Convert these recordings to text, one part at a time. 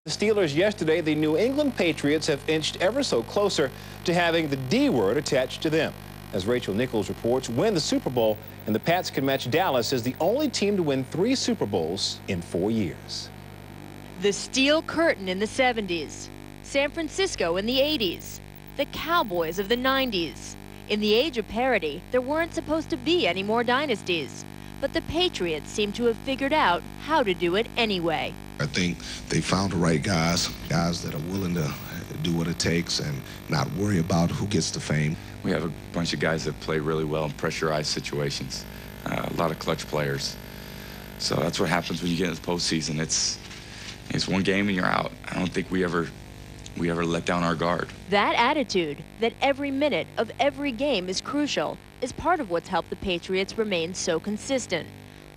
The Steelers yesterday, the New England Patriots have inched ever so closer to having the D word attached to them. As Rachel Nichols reports, win the Super Bowl and the Pats can match Dallas as the only team to win 3 Super Bowls in 4 years. The Steel Curtain in the 70s, San Francisco in the 80s, the Cowboys of the 90s. In the age of parity, there weren't supposed to be any more dynasties, but the Patriots seem to have figured out how to do it anyway. I think they found the right guys that are willing to do what it takes and not worry about who gets the fame. We have a bunch of guys that play really well in pressurized situations, a lot of clutch players. So that's what happens when you get in the postseason. It's one game and you're out. I don't think we ever let down our guard. That attitude, that every minute of every game is crucial, is part of what's helped the Patriots remain so consistent.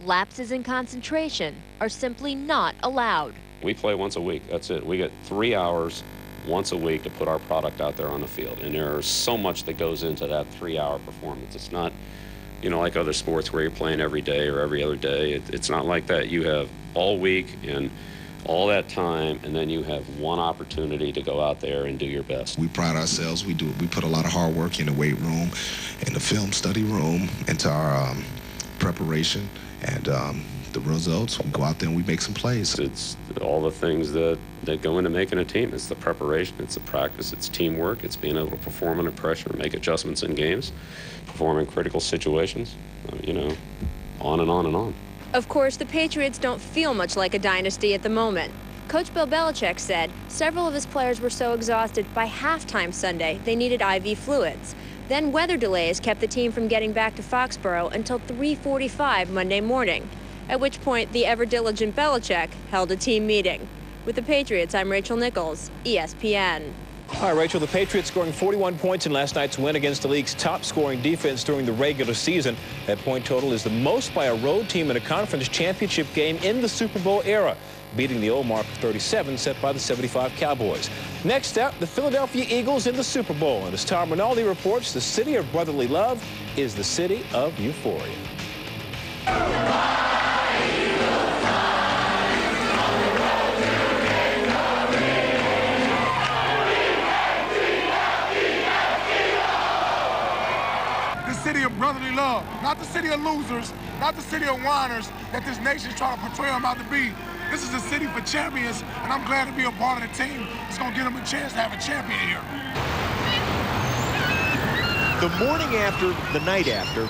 Lapses in concentration are simply not allowed. We play once a week, that's it. We get 3 hours once a week to put our product out there on the field. And there's so much that goes into that 3-hour performance. It's not, like other sports where you're playing every day or every other day. It's not like that. You have all week and all that time, and then you have one opportunity to go out there and do your best. We pride ourselves. We put a lot of hard work in the weight room, in the film study room, into our preparation, and the results, we go out there and we make some plays. It's all the things that go into making a team. It's the preparation, it's the practice, it's teamwork, it's being able to perform under pressure, make adjustments in games, perform in critical situations, on and on and on. Of course, the Patriots don't feel much like a dynasty at the moment. Coach Bill Belichick said several of his players were so exhausted by halftime Sunday they needed IV fluids. Then weather delays kept the team from getting back to Foxborough until 3:45 Monday morning, at which point the ever-diligent Belichick held a team meeting. With the Patriots, I'm Rachel Nichols, ESPN. All right, Rachel, the Patriots scoring 41 points in last night's win against the league's top-scoring defense during the regular season. That point total is the most by a road team in a conference championship game in the Super Bowl era, beating the old mark of 37 set by the 75 Cowboys. Next up, the Philadelphia Eagles in the Super Bowl. And as Tom Rinaldi reports, the city of brotherly love is the city of euphoria. City of brotherly love, not the city of losers, not the city of whiners that this nation's trying to portray them out to be. This is a city for champions, and I'm glad to be a part of the team that's going to give them a chance to have a champion here. The morning after, the night after,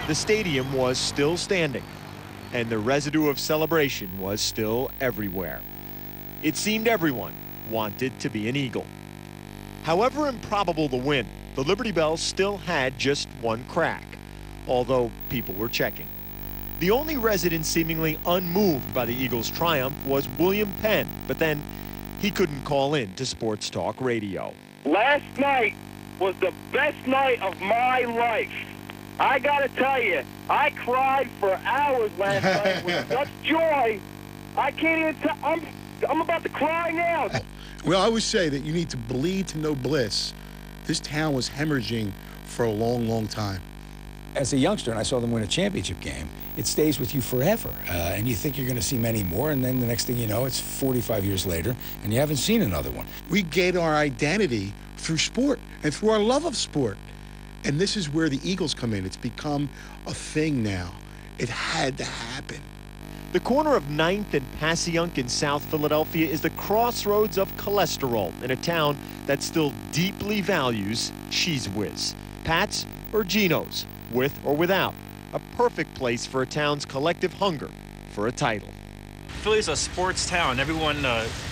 the stadium was still standing, and the residue of celebration was still everywhere. It seemed everyone wanted to be an Eagle. However improbable the win, the Liberty Bell still had just one crack, although people were checking. The only resident seemingly unmoved by the Eagles' triumph was William Penn, but then he couldn't call in to Sports Talk Radio. Last night was the best night of my life. I gotta tell you, I cried for hours last night with such joy. I can't even tell, I'm about to cry now. Well, I always say that you need to bleed to know bliss. This town was hemorrhaging for a long, long time. As a youngster, and I saw them win a championship game, it stays with you forever. And you think you're going to see many more, and then the next thing you know, it's 45 years later, and you haven't seen another one. We gained our identity through sport and through our love of sport. And this is where the Eagles come in. It's become a thing now. It had to happen. The corner of 9th and Passyunk in South Philadelphia is the crossroads of cholesterol in a town that still deeply values Cheese Whiz. Pat's or Geno's, with or without, a perfect place for a town's collective hunger for a title. Philly's a sports town. Everyone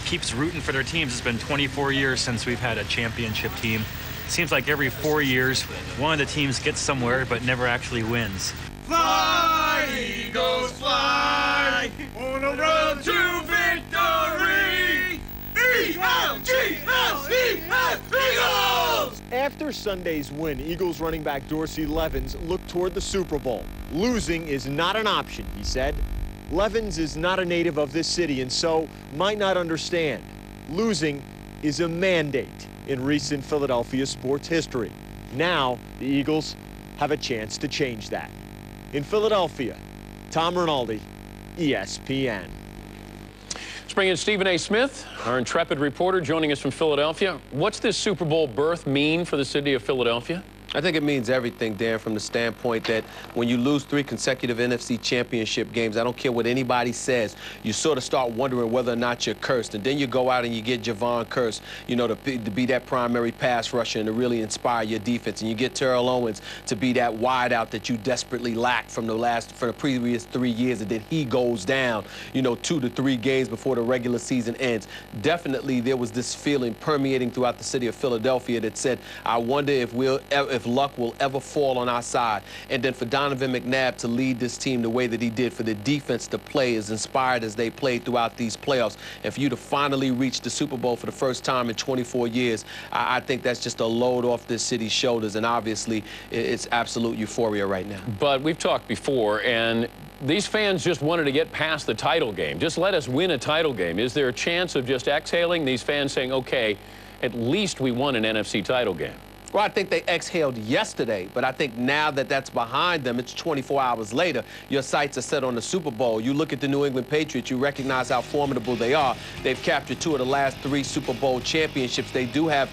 keeps rooting for their teams. It's been 24 years since we've had a championship team. It seems like every 4 years, one of the teams gets somewhere but never actually wins. Fly, Eagles, fly, on the road to victory! E-L-G-L-E-S, Eagles! After Sunday's win, Eagles running back Dorsey Levens looked toward the Super Bowl. Losing is not an option, he said. Levens is not a native of this city and so might not understand. Losing is a mandate in recent Philadelphia sports history. Now, the Eagles have a chance to change that. In Philadelphia, Tom Rinaldi, ESPN. Let's bring in Stephen A. Smith, our intrepid reporter, joining us from Philadelphia. What's this Super Bowl berth mean for the city of Philadelphia? I think it means everything, Dan, from the standpoint that when you lose 3 consecutive NFC championship games, I don't care what anybody says, you sort of start wondering whether or not you're cursed. And then you go out and you get Javon Curse, you know, to be that primary pass rusher and to really inspire your defense. And you get Terrell Owens to be that wideout that you desperately lacked from the previous 3 years. And then he goes down, you know, 2 to 3 games before the regular season ends. Definitely there was this feeling permeating throughout the city of Philadelphia that said, I wonder if luck will ever fall on our side. And then for Donovan McNabb to lead this team the way that he did, for the defense to play as inspired as they played throughout these playoffs, and for you to finally reach the Super Bowl for the first time in 24 years, I think that's just a load off this city's shoulders, and obviously it's absolute euphoria right now. But we've talked before, and these fans just wanted to get past the title game. Just let us win a title game. Is there a chance of just exhaling, these fans saying, okay, at least we won an NFC title game? Well, I think they exhaled yesterday, but I think now that that's behind them, it's 24 hours later, your sights are set on the Super Bowl. You look at the New England Patriots, you recognize how formidable they are. They've captured 2 of the last 3 Super Bowl championships. They do have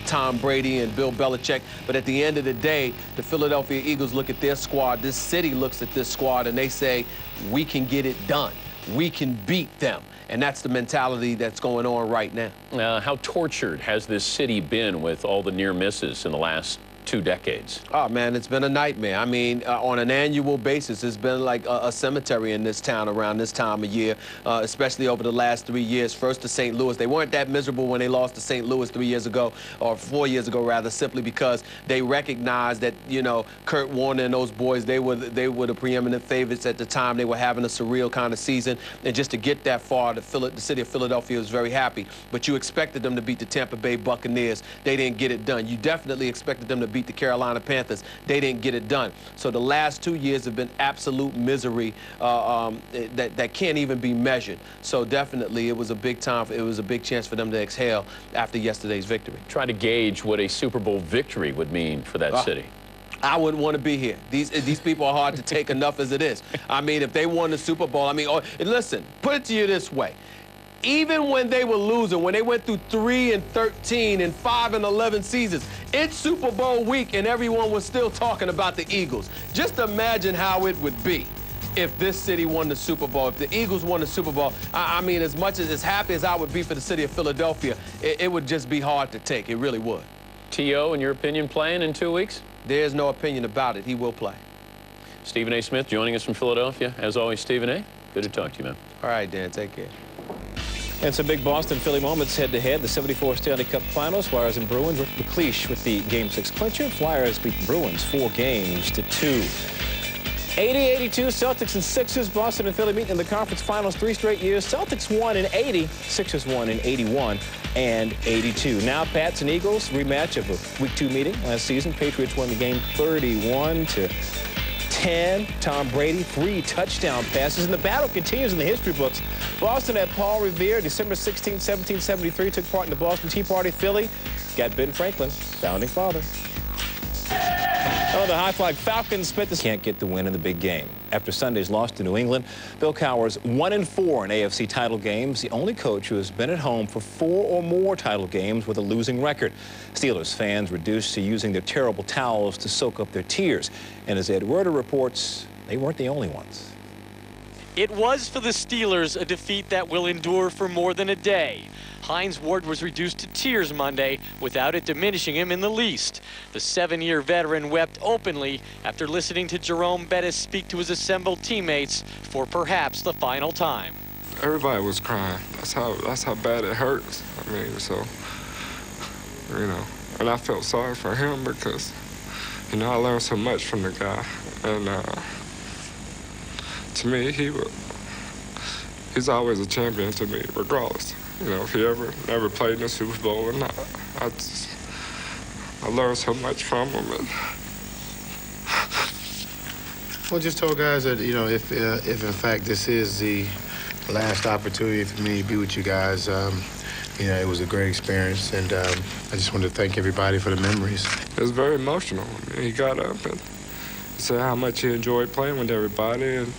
Tom Brady and Bill Belichick, but at the end of the day, the Philadelphia Eagles look at their squad, this city looks at this squad, and they say, we can get it done. We can beat them. And that's the mentality that's going on right now. How tortured has this city been with all the near misses in the last 2 decades? Oh, man, it's been a nightmare. I mean, on an annual basis, it's been like a cemetery in this town around this time of year, especially over the last 3 years. First to St. Louis. They weren't that miserable when they lost to St. Louis 3 years ago, or 4 years ago, rather, simply because they recognized that, you know, Kurt Warner and those boys, they were the preeminent favorites at the time. They were having a surreal kind of season. And just to get that far, the city of Philadelphia was very happy. But you expected them to beat the Tampa Bay Buccaneers. They didn't get it done. You definitely expected them to beat the Carolina Panthers. They didn't get it done. So the last 2 years have been absolute misery that can't even be measured. So definitely it was a big chance for them to exhale after yesterday's victory. Try to gauge what a Super Bowl victory would mean for that city. I wouldn't want to be here. These people are hard to take enough as it is. I mean, if they won the Super Bowl, I mean, listen, put it to you this way. Even when they were losing, when they went through 3-13 and 5-11 seasons, it's Super Bowl week and everyone was still talking about the Eagles. Just imagine how it would be if this city won the Super Bowl, if the Eagles won the Super Bowl. I mean, as happy as I would be for the city of Philadelphia, it would just be hard to take. It really would. T.O., in your opinion, playing in 2 weeks? There's no opinion about it. He will play. Stephen A. Smith joining us from Philadelphia. As always, Stephen A., good to talk to you, man. All right, Dan, take care. And some big Boston-Philly moments head-to-head. The '74 Stanley Cup Finals, Flyers and Bruins. Rick McLeish with the Game 6 clincher. Flyers beat the Bruins 4-2. 80-82, Celtics and Sixers. Boston and Philly meet in the conference finals 3 straight years. Celtics won in '80, Sixers won in '81 and '82. Now Pats and Eagles, rematch of a Week 2 meeting last season. Patriots won the game 31-10. Tom Brady, 3 touchdown passes, and the battle continues in the history books. Boston had Paul Revere, December 16, 1773, took part in the Boston Tea Party. Philly got Ben Franklin, founding father. Oh, the High Flag Falcons can't get the win in the big game. After Sunday's loss to New England, Bill Cowher's 1-4 in AFC title games, the only coach who has been at home for 4 or more title games with a losing record. Steelers fans reduced to using their terrible towels to soak up their tears. And as Ed Werder reports, they weren't the only ones. It was for the Steelers a defeat that will endure for more than a day. Hines Ward was reduced to tears Monday without it diminishing him in the least. The 7-year veteran wept openly after listening to Jerome Bettis speak to his assembled teammates for perhaps the final time. Everybody was crying. That's how bad it hurts. I mean, so, you know, and I felt sorry for him because, you know, I learned so much from the guy. And to me, he's always a champion to me, regardless. You know, if he never played in the Super Bowl or not, I learned so much from him. And well, just told guys that, you know, if in fact this is the last opportunity for me to be with you guys, you know, it was a great experience, and I just wanted to thank everybody for the memories. It was very emotional. I mean, he got up and said how much he enjoyed playing with everybody, and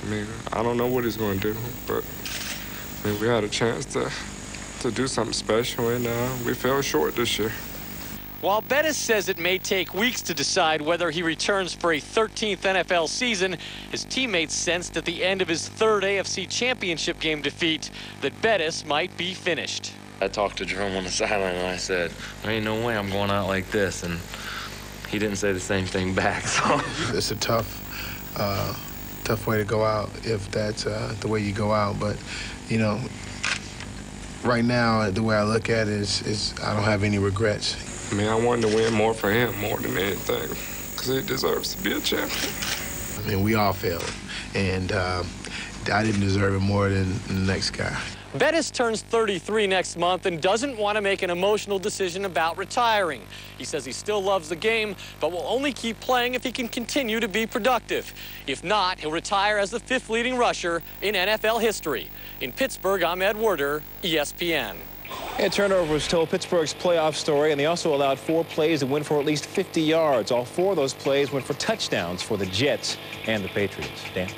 I mean, I don't know what he's going to do, but I mean, we had a chance to do something special, and we fell short this year. While Bettis says it may take weeks to decide whether he returns for a 13th NFL season, his teammates sensed at the end of his third AFC Championship game defeat that Bettis might be finished. I talked to Jerome on the sideline and I said, there ain't no way I'm going out like this, and he didn't say the same thing back. So it's a tough way to go out if that's the way you go out. But, you know, right now, the way I look at it is I don't have any regrets. I mean, I wanted to win more for him more than anything, because he deserves to be a champion. I mean, we all failed, and I didn't deserve it more than the next guy. Bettis turns 33 next month and doesn't want to make an emotional decision about retiring. He says he still loves the game, but will only keep playing if he can continue to be productive. If not, he'll retire as the 5th leading rusher in NFL history. In Pittsburgh, I'm Ed Werder, ESPN. And turnovers told Pittsburgh's playoff story, and they also allowed 4 plays that went for at least 50 yards. All 4 of those plays went for touchdowns for the Jets and the Patriots. Dan?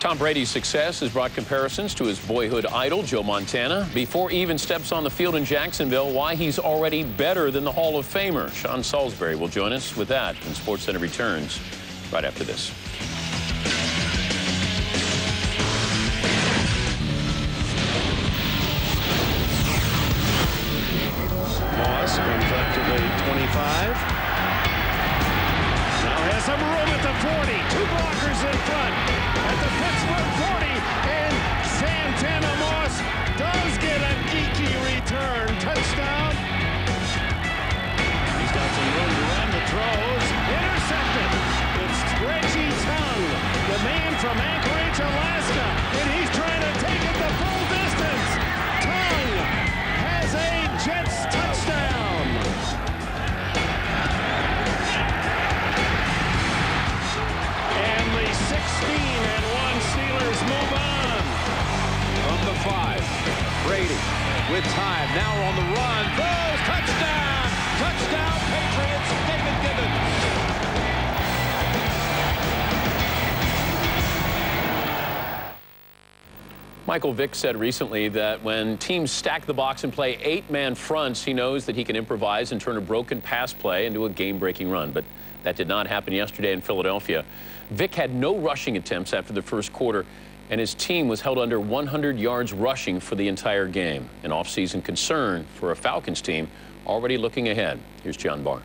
Tom Brady's success has brought comparisons to his boyhood idol, Joe Montana. Before he even steps on the field in Jacksonville, why he's already better than the Hall of Famer. Sean Salisbury will join us with that when Sportscenter returns right after this. Moss comes up to the 25. Now has some room at the 40. 2 blockers in front. At the Pittsburgh 40. And Santana Moss does get a geeky return. Touchdown. He's got some room to run. The throws. Intercepted. It's Reggie Tongue, the man from Anchorage, Alaska. And he's trying to take it the full distance. Tongue has a Jets touchdown. And the 16-1 Steelers move on. From the 5, Brady with time, now on the run, throws, touchdown! Touchdown, Patriots, David Gibbons. Michael Vick said recently that when teams stack the box and play 8-man fronts, he knows that he can improvise and turn a broken pass play into a game-breaking run. But that did not happen yesterday in Philadelphia. Vick had no rushing attempts after the first quarter, and his team was held under 100 yards rushing for the entire game. An off-season concern for a Falcons team already looking ahead. Here's John Barr.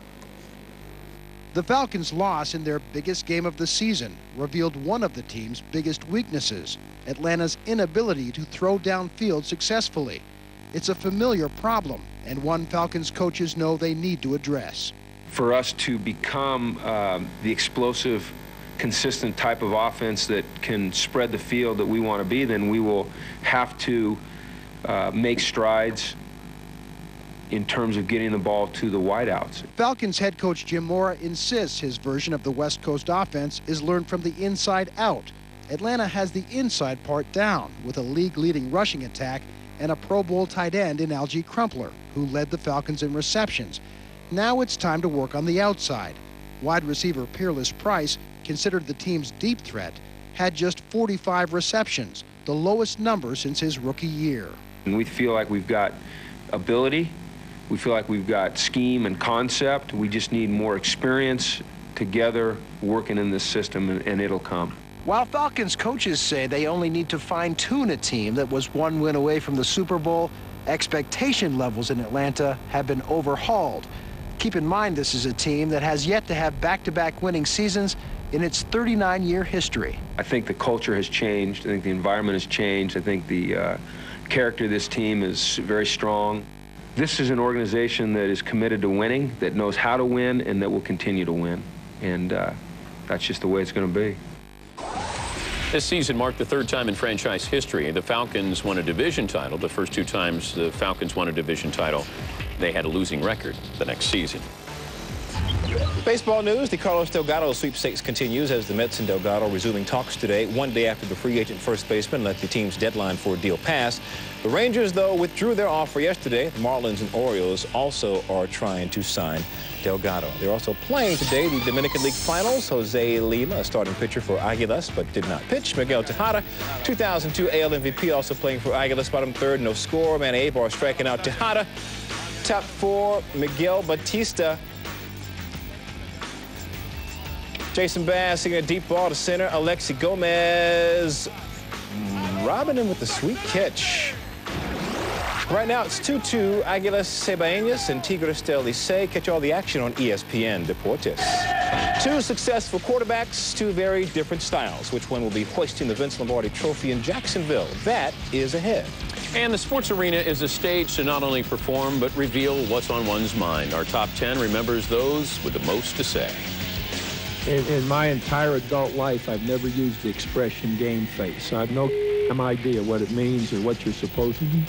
The Falcons' loss in their biggest game of the season revealed one of the team's biggest weaknesses, Atlanta's inability to throw downfield successfully. It's a familiar problem, and one Falcons coaches know they need to address. For us to become the explosive, consistent type of offense that can spread the field that we want to be, then we will have to make strides in terms of getting the ball to the wideouts. Falcons head coach Jim Mora insists his version of the West Coast offense is learned from the inside out. Atlanta has the inside part down with a league-leading rushing attack and a Pro Bowl tight end in Algie Crumpler, who led the Falcons in receptions. Now it's time to work on the outside. Wide receiver Peerless Price, considered the team's deep threat, had just 45 receptions, the lowest number since his rookie year. And we feel like we've got ability. We feel like we've got scheme and concept. We just need more experience together working in this system, and it'll come. While Falcons coaches say they only need to fine-tune a team that was 1 win away from the Super Bowl, expectation levels in Atlanta have been overhauled. Keep in mind this is a team that has yet to have back-to-back winning seasons in its 39-year history. I think the culture has changed. I think the environment has changed. I think the character of this team is very strong. This is an organization that is committed to winning, that knows how to win, and that will continue to win. And that's just the way it's going to be. This season marked the 3rd time in franchise history the Falcons won a division title. The first 2 times the Falcons won a division title, they had a losing record the next season. Baseball news, the Carlos Delgado sweepstakes continues as the Mets and Delgado resuming talks today, one day after the free agent first baseman let the team's deadline for a deal pass. The Rangers, though, withdrew their offer yesterday. The Marlins and Orioles also are trying to sign Delgado. They're also playing today the Dominican League Finals. Jose Lima, a starting pitcher for Águilas, but did not pitch. Miguel Tejada, 2002 AL MVP, also playing for Águilas, bottom third, no score. Manny Abar striking out Tejada. Top four, Miguel Batista. Jason Bass hitting a deep ball to center. Alexi Gomez robbing him with the sweet catch. Right now it's 2-2. Águilas Cebaeñas and Tigres del Licey. Catch all the action on ESPN Deportes. Two successful quarterbacks, two very different styles. Which one will be hoisting the Vince Lombardi Trophy in Jacksonville? That is ahead. And the sports arena is a stage to not only perform, but reveal what's on one's mind. Our top 10 remembers those with the most to say. In my entire adult life, I've never used the expression game face. I have no idea what it means or what you're supposed to do.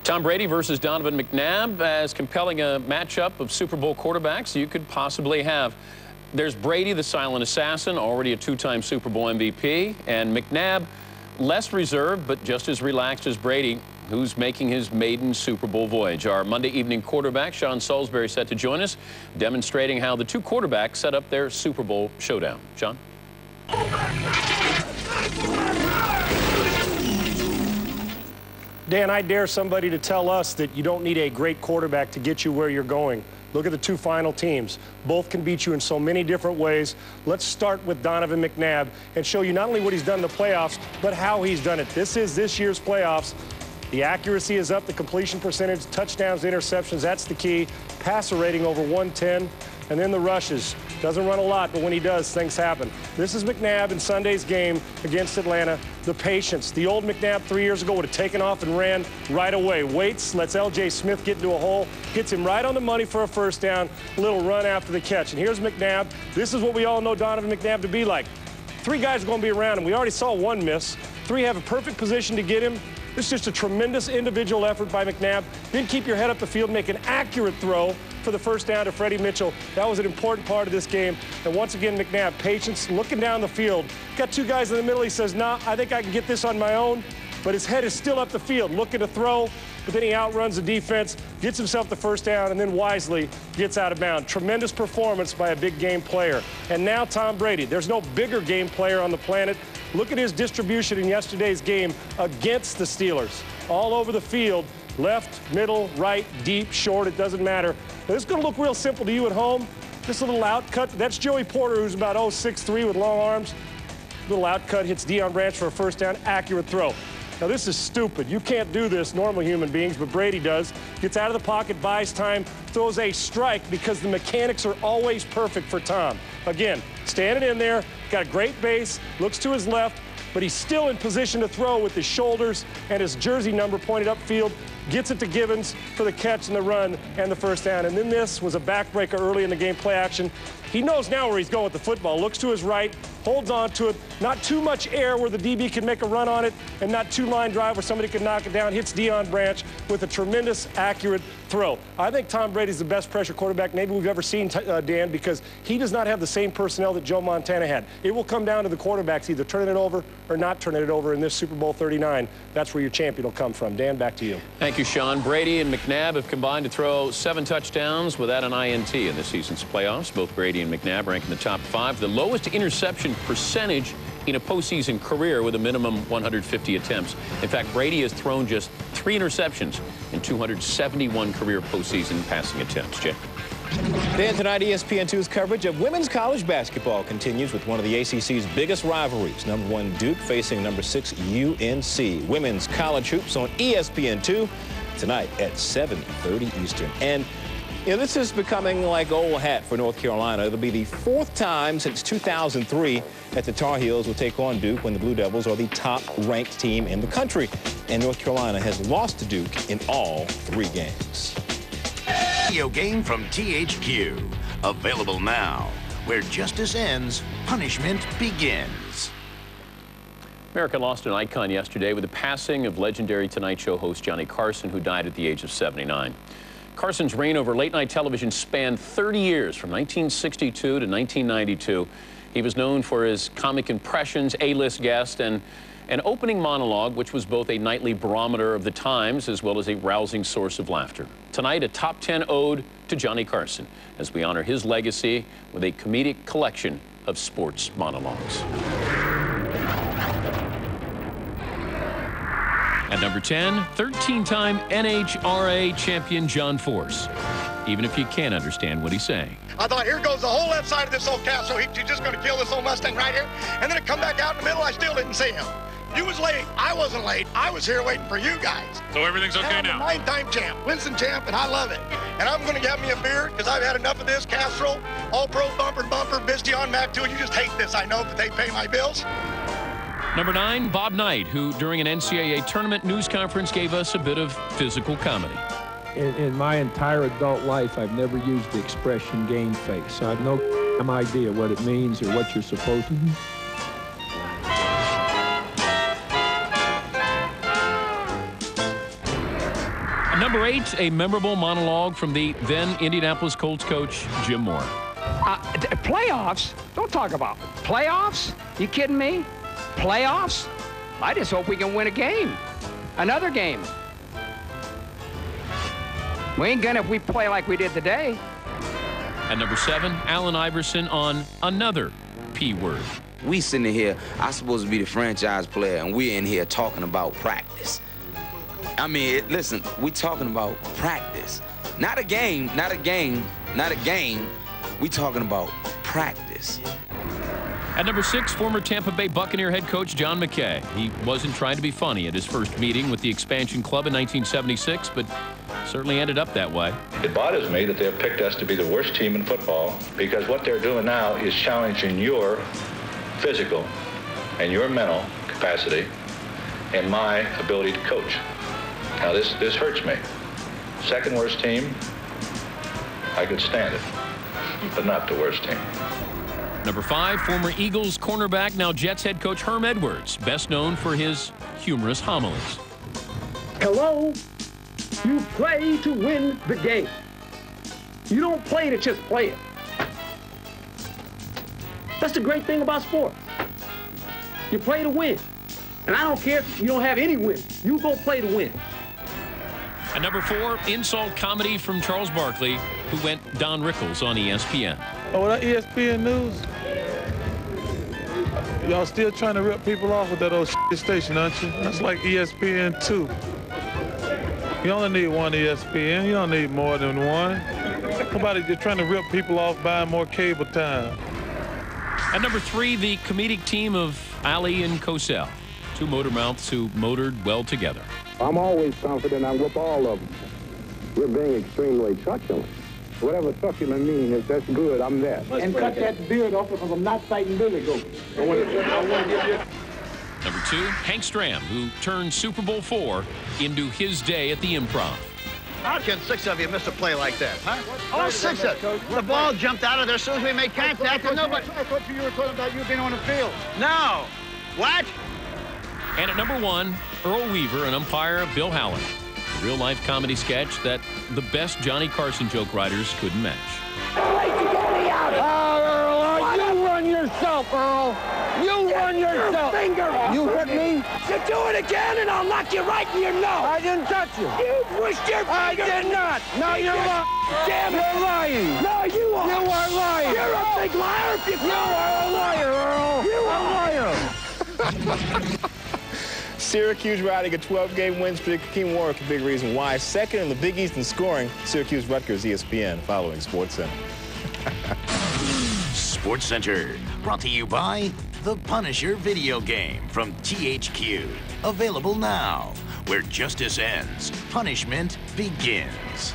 Tom Brady versus Donovan McNabb, as compelling a matchup of Super Bowl quarterbacks you could possibly have. There's Brady, the silent assassin, already a two-time Super Bowl MVP, and McNabb, less reserved but just as relaxed as Brady, who's making his maiden Super Bowl voyage. Our Monday evening quarterback, Sean Salisbury, set to join us, demonstrating how the two quarterbacks set up their Super Bowl showdown. Sean? Dan, I dare somebody to tell us that you don't need a great quarterback to get you where you're going. Look at the two final teams. Both can beat you in so many different ways. Let's start with Donovan McNabb and show you not only what he's done in the playoffs, but how he's done it. This is this year's playoffs. The accuracy is up, the completion percentage, touchdowns, interceptions, that's the key. Passer rating over 110. And then the rushes. Doesn't run a lot, but when he does, things happen. This is McNabb in Sunday's game against Atlanta. The patience. The old McNabb 3 years ago would have taken off and ran right away. Waits, lets L.J. Smith get into a hole, gets him right on the money for a first down, a little run after the catch. And here's McNabb. This is what we all know Donovan McNabb to be like. Three guys are going to be around him. We already saw one miss. Three have a perfect position to get him. This is just a tremendous individual effort by McNabb. Then keep your head up the field, make an accurate throw for the first down to Freddie Mitchell. That was an important part of this game. And once again, McNabb, patience, looking down the field. Got two guys in the middle. He says, nah, I think I can get this on my own. But his head is still up the field, looking to throw. But then he outruns the defense, gets himself the first down, and then wisely gets out of bounds. Tremendous performance by a big game player. And now Tom Brady. There's no bigger game player on the planet. Look at his distribution in yesterday's game against the Steelers. All over the field, left, middle, right, deep, short, it doesn't matter. Now, this is going to look real simple to you at home. This little outcut, that's Joey Porter, who's about 6'3" with long arms. Little outcut, hits Deion Branch for a first down, accurate throw. Now, this is stupid. You can't do this, normal human beings, but Brady does. Gets out of the pocket, buys time, throws a strike because the mechanics are always perfect for Tom. Again, standing in there, got a great base, looks to his left, but he's still in position to throw with his shoulders and his jersey number pointed upfield. Gets it to Gibbons for the catch and the run and the first down. And then this was a backbreaker early in the game, play action. He knows now where he's going with the football. Looks to his right, holds on to it. Not too much air where the DB can make a run on it, and not two line drive where somebody can knock it down. Hits Deion Branch with a tremendous, accurate throw. I think Tom Brady's the best pressure quarterback maybe we've ever seen, Dan, because he does not have the same personnel that Joe Montana had. It will come down to the quarterbacks either turning it over or not turning it over in this Super Bowl 39. That's where your champion will come from. Dan, back to you. Thank you, Sean. Brady and McNabb have combined to throw 7 touchdowns without an INT in this season's playoffs. Both Brady and McNabb rank in the top 5. The lowest interception percentage in a postseason career with a minimum 150 attempts. In fact, Brady has thrown just 3 interceptions in 271 career postseason passing attempts. Jay? Dan, tonight ESPN2's coverage of women's college basketball continues with one of the ACC's biggest rivalries. Number 1 Duke facing number 6 UNC. Women's college hoops on ESPN2 tonight at 7:30 Eastern. And You know, this is becoming like old hat for North Carolina. It'll be the 4th time since 2003 that the Tar Heels will take on Duke when the Blue Devils are the top-ranked team in the country. And North Carolina has lost to Duke in all 3 games. Video game from THQ. Available now. Where justice ends, punishment begins. America lost an icon yesterday with the passing of legendary Tonight Show host Johnny Carson, who died at the age of 79. Carson's reign over late-night television spanned 30 years, from 1962 to 1992. He was known for his comic impressions, A-list guest, and an opening monologue, which was both a nightly barometer of the times as well as a rousing source of laughter. Tonight, a top 10 ode to Johnny Carson, as we honor his legacy with a comedic collection of sports monologues. At number 10, 13-time NHRA champion John Force, even if you can't understand what he's saying. I thought, here goes the whole left side of this old cow, so he's just going to kill this old Mustang right here, and then it come back out in the middle. I still didn't see him. You was late. I wasn't late. I was here waiting for you guys. So everything's okay now? I'm a 9-time champ, Winston champ, and I love it. And I'm going to get me a beer because I've had enough of this casserole, all-pro bumper, Bistion, Mac 2. You just hate this. I know, but they pay my bills. Number 9, Bob Knight, who during an NCAA tournament news conference gave us a bit of physical comedy. In my entire adult life, I've never used the expression game face, so I have no idea what it means or what you're supposed to do. Number 8, a memorable monologue from the then Indianapolis Colts coach, Jim Moore. Playoffs? Don't talk about playoffs. You kidding me? Playoffs? I just hope we can win a game. Another game. We ain't gonna if we play like we did today. At number 7, Allen Iverson on another P word. We sitting here, I'm supposed to be the franchise player, and we're in here talking about practice. I mean, listen, we talking about practice. Not a game, not a game, not a game. We talking about practice. At number 6, former Tampa Bay Buccaneer head coach John McKay. He wasn't trying to be funny at his first meeting with the expansion club in 1976, but certainly ended up that way. It bothers me that they've picked us to be the worst team in football, because what they're doing now is challenging your physical and your mental capacity and my ability to coach. Now this hurts me. Second worst team, I could stand it, but not the worst team. Number 5, former Eagles cornerback, now Jets head coach Herm Edwards, best known for his humorous homilies. Hello? You play to win the game. You don't play to just play it. That's the great thing about sports. You play to win. And I don't care if you don't have any win. You go play to win. At number 4, insult comedy from Charles Barkley, who went Don Rickles on ESPN. Oh, that ESPN news? Y'all still trying to rip people off with that old station, aren't you? That's like ESPN 2. You only need one ESPN. You don't need more than one. Nobody's just trying to rip people off buying more cable time. At number 3, the comedic team of Ali and Cosell, 2 motor mouths who motored well together. I'm always confident I whip all of them. You're being extremely truculent. Whatever truculent meaning is, that's good, I'm there. And cut that beard off because I'm not fighting Billy Goat. I want to give you... Number 2, Hank Stram, who turned Super Bowl IV into his day at the Improv. How can 6 of you miss a play like that, huh? All 6 of you. The ball jumped out of there as soon as we made contact, and nobody... I thought you were talking about you being on the field. No. What? And at number 1, Earl Weaver and umpire Bill Hallen. A real-life comedy sketch that the best Johnny Carson joke writers couldn't match. Earl, you run yourself, Earl. You run yourself. You hit me? You do it again and I'll knock you right in your nose. I didn't touch you. You pushed your finger. I did not. No, you're lying. Damn it. You're lying. No, you are. You are lying. You're a big liar. You are a liar, Earl. You are a liar. Syracuse riding a 12-game win streak. Hakeem Warwick, a big reason why. Second in the Big East in scoring. Syracuse-Rutgers, ESPN, following SportsCenter. SportsCenter, brought to you by The Punisher video game from THQ. Available now. Where justice ends, punishment begins.